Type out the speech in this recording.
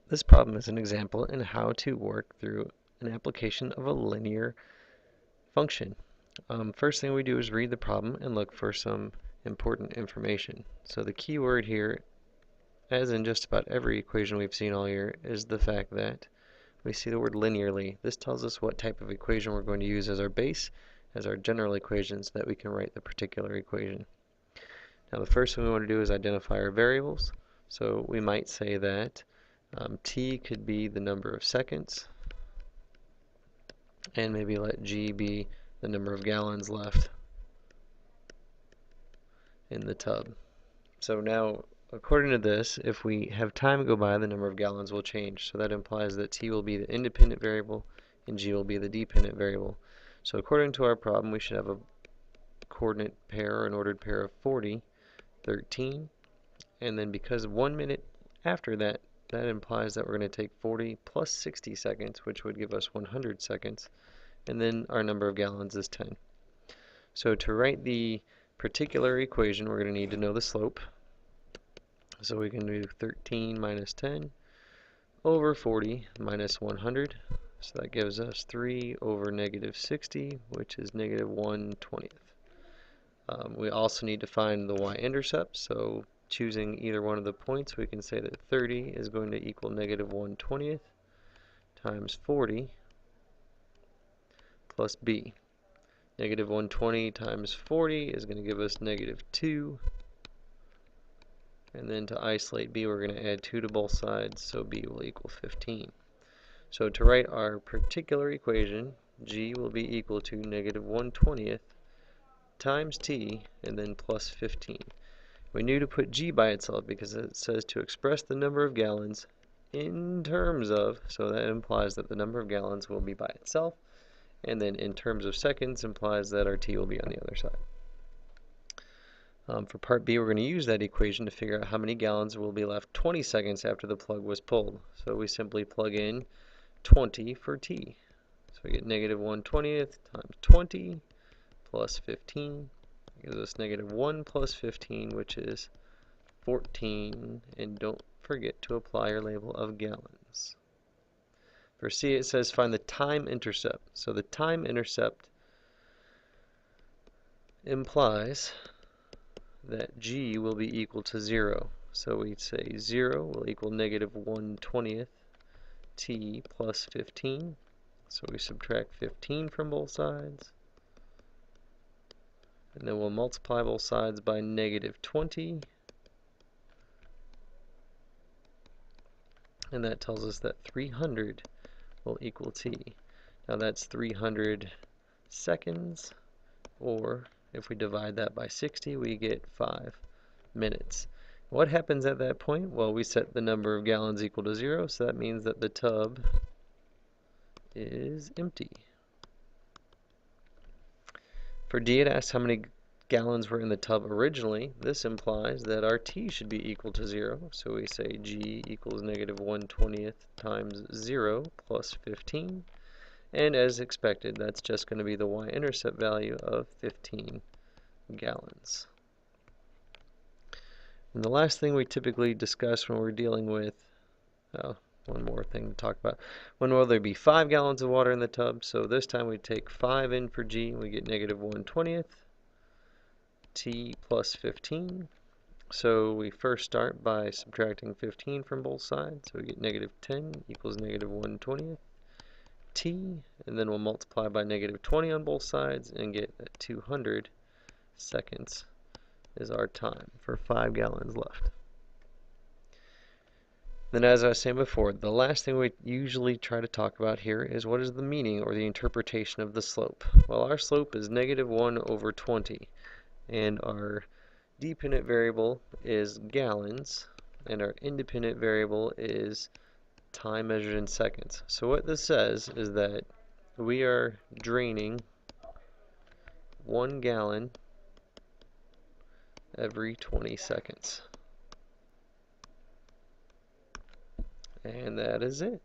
This problem is an example in how to work through an application of a linear function. First thing we do is read the problem and look for some important information. So the key word here, as in just about every equation we've seen all year, is the fact that we see the word linearly. This tells us what type of equation we're going to use as our base, as our general equation, so that we can write the particular equation. Now the first thing we want to do is identify our variables. So we might say that t could be the number of seconds, and maybe let g be the number of gallons left in the tub. So now, according to this, if we have time go by, the number of gallons will change. So that implies that t will be the independent variable and g will be the dependent variable. So according to our problem, we should have a coordinate pair, or an ordered pair of 40, 13, and then because 1 minute after that, that implies that we're going to take 40 plus 60 seconds, which would give us 100 seconds, and then our number of gallons is 10. So to write the particular equation, we're going to need to know the slope. So we can do 13 minus 10 over 40 minus 100. So that gives us 3 over negative 60, which is negative 1/20th. We also need to find the y-intercept, so choosing either one of the points, we can say that 30 is going to equal negative 1/20th times 40 plus b. Negative 120 times 40 is going to give us negative 2. And then to isolate b, we're going to add 2 to both sides, so b will equal 15. So to write our particular equation, g will be equal to negative 1/20th times t, and then plus 15. We knew to put g by itself because it says to express the number of gallons in terms of, so that implies that the number of gallons will be by itself, and then in terms of seconds implies that our t will be on the other side. For part B, we're going to use that equation to figure out how many gallons will be left 20 seconds after the plug was pulled. So we simply plug in 20 for t. So we get negative 1/20th times 20 plus 15 gives us negative 1 plus 15, which is 14. And don't forget to apply your label of gallons. For C, it says find the time intercept. So the time intercept implies that g will be equal to 0. So we'd say 0 will equal negative 1/20th t plus 15. So we subtract 15 from both sides. And then we'll multiply both sides by negative 20. And that tells us that 300 will equal t. Now that's 300 seconds, or if we divide that by 60, we get 5 minutes. What happens at that point? Well, we set the number of gallons equal to 0, so that means that the tub is empty. For D, it asks how many gallons were in the tub originally. This implies that our t should be equal to 0, so we say g equals negative 1/20th times 0 plus 15. And as expected, that's just going to be the y-intercept value of 15 gallons. And the last thing we typically discuss when we're dealing with, one more thing to talk about, when will there be 5 gallons of water in the tub? So this time we take 5 in for g, we get negative 1/20th t plus 15. So we first start by subtracting 15 from both sides, so we get negative 10 equals negative 1/20th t, and then we'll multiply by negative 20 on both sides and get that 200 seconds is our time for 5 gallons left. Then, as I was saying before, the last thing we usually try to talk about here is what is the meaning or the interpretation of the slope. Well, our slope is negative 1/20, and our dependent variable is gallons, and our independent variable is time measured in seconds. So what this says is that we are draining 1 gallon every 20 seconds. And that is it.